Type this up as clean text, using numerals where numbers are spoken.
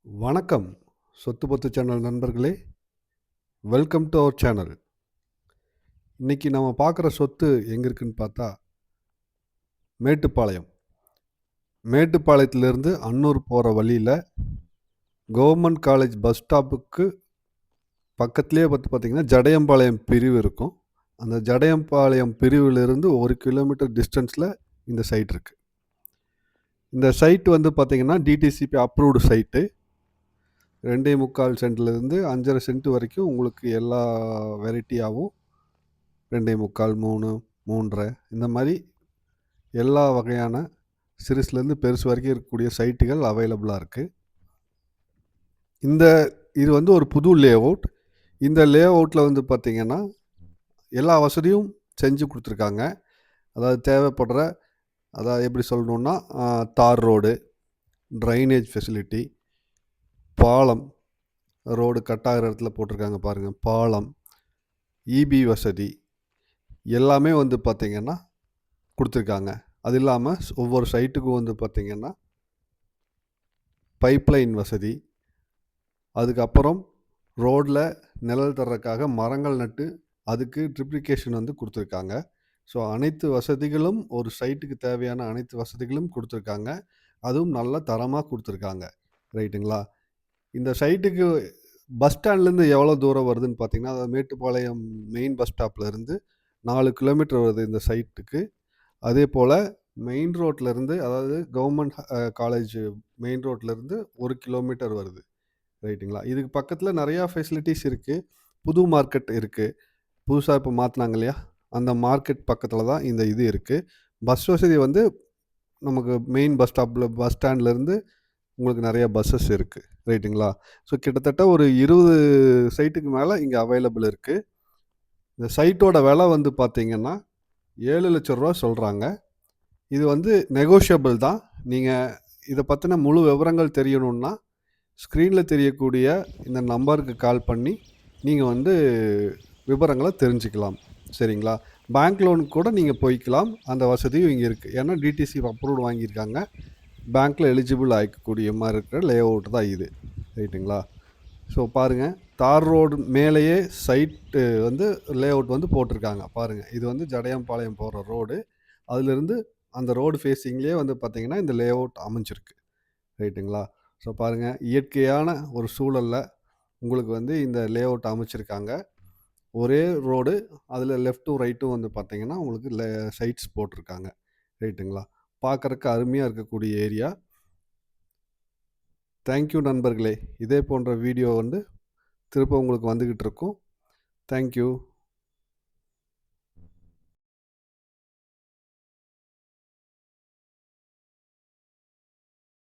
வணக்கம் சொத்து பத்து சேனல் நண்பர்களே, வெல்கம் டு அவர் சேனல். இன்னைக்கு நம்ம பார்க்குற சொத்து எங்கே இருக்குன்னு பார்த்தா மேட்டுப்பாளையம். மேட்டுப்பாளையத்திலிருந்து அன்னூர் போகிற வழியில் கவர்மெண்ட் காலேஜ் பஸ் ஸ்டாப்புக்கு பக்கத்துலேயே பார்த்தீங்கன்னா ஜடையம்பாளையம் பிரிவு இருக்கும். அந்த ஜடையம்பாளையம் பிரிவிலிருந்து 1 கிலோமீட்டர் டிஸ்டன்ஸில் இந்த சைட் இருக்குது. இந்த சைட் பார்த்தீங்கன்னா டிடிசிபி அப்ரூவ்டு சைட்டு. 2.25 சென்ட்லேருந்து 5.5 சென்ட் வரைக்கும் உங்களுக்கு எல்லா வெரைட்டியாகவும் 2.25, 3, 3.5 இந்த மாதிரி எல்லா வகையான சிறுசுலேருந்து பெருசு வரைக்கும் இருக்கக்கூடிய சைட்டுகள் அவைலபிளாக இருக்குது. இது ஒரு புது லே அவுட். இந்த லே அவுட்டில் பார்த்திங்கன்னா எல்லா வசதியும் செஞ்சு கொடுத்துருக்காங்க. அதாவது தேவைப்படுற, அதாவது எப்படி சொல்லணுன்னா, தார் ரோடு, ட்ரைனேஜ் ஃபெசிலிட்டி, பாலம், ரோடு கட் ஆகிற இடத்துல போட்டிருக்காங்க பாருங்கள், பாலம், இபி வசதி எல்லாமே பார்த்திங்கன்னா கொடுத்துருக்காங்க. அது இல்லாமல் ஒவ்வொரு சைட்டுக்கும் பார்த்திங்கன்னா பைப்லைன் வசதி, அதுக்கப்புறம் ரோடில் நிழல் தர்றதுக்காக மரங்கள் நட்டு அதுக்கு ட்ரிப்ளிகேஷன் கொடுத்துருக்காங்க. ஸோ அனைத்து வசதிகளும், ஒரு சைட்டுக்கு தேவையான அனைத்து வசதிகளும் கொடுத்துருக்காங்க. அதுவும் நல்ல தரமாக கொடுத்துருக்காங்க. ரைட்டுங்களா? இந்த சைட்டுக்கு பஸ் ஸ்டாண்ட்லேருந்து எவ்வளோ தூரம் வருதுன்னு பார்த்தீங்கன்னா, அதாவது மேட்டுப்பாளையம் மெயின் பஸ் ஸ்டாப்லேருந்து 4 கிலோமீட்டர் வருது இந்த சைட்டுக்கு. அதே போல் மெயின் ரோட்லேருந்து, அதாவது கவர்மெண்ட் காலேஜ் மெயின் ரோட்லேருந்து 1 கிலோமீட்டர் வருது. ரைட்டுங்களா? இதுக்கு பக்கத்தில் நிறையா ஃபெசிலிட்டிஸ் இருக்குது. புது மார்க்கெட் இருக்குது. புதுசாக இப்போ மாற்றினாங்க இல்லையா, அந்த மார்க்கெட் பக்கத்தில் தான் இந்த இது இருக்குது. பஸ் வசதி நமக்கு மெயின் பஸ் ஸ்டாண்ட்லேருந்து உங்களுக்கு நிறைய பஸ்ஸஸ் இருக்குது. ரைட்டுங்களா? ஸோ கிட்டத்தட்ட ஒரு 20 சைட்டுக்கு மேலே இங்கே அவைலபிள் இருக்குது. இந்த சைட்டோட விலை பார்த்தீங்கன்னா 7 லட்ச ரூபா சொல்கிறாங்க. இது நெகோஷியபிள் தான். நீங்கள் இதை பற்றின முழு விவரங்கள் தெரியணுன்னா ஸ்க்ரீனில் தெரியக்கூடிய இந்த நம்பருக்கு கால் பண்ணி நீங்கள் விவரங்களை தெரிஞ்சுக்கலாம். சரிங்களா? பேங்க் லோனுக்கு கூட நீங்கள் போய்க்கலாம். அந்த வசதியும் இங்கே இருக்குது. ஏன்னா டிடிசி அப்ரூவ்டு வாங்கியிருக்காங்க. பேங்க்கில் எலிஜிபிள் ஆகிக்கக்கூடிய மாதிரி இருக்கிற லே அவுட் தான் இது. ரைட்டுங்களா? ஸோ பாருங்கள், தார் ரோடு மேலேயே சைட்டு லே அவுட் போட்டிருக்காங்க பாருங்கள். இது ஜடையம்பாளையம் போகிற ரோடு. அதிலிருந்து அந்த ரோடு ஃபேஸிங்லேயே பார்த்திங்கன்னா இந்த லே அவுட் அமைஞ்சிருக்கு. ரைட்டுங்களா? ஸோ பாருங்கள், இயற்கையான ஒரு சூழலில் உங்களுக்கு இந்த லே அவுட் அமைச்சிருக்காங்க. ஒரே ரோடு, அதில் லெஃப்ட்டும் ரைட்டும் பார்த்திங்கன்னா உங்களுக்கு சைட்ஸ் போட்டிருக்காங்க. ரைட்டுங்களா? பார்க்குறக்கு அருமையாக இருக்கக்கூடிய ஏரியா. தேங்க்யூ நண்பர்களே. இதே போன்ற வீடியோ திரும்ப உங்களுக்கு வந்துக்கிட்டு இருக்கும். தேங்க்யூ.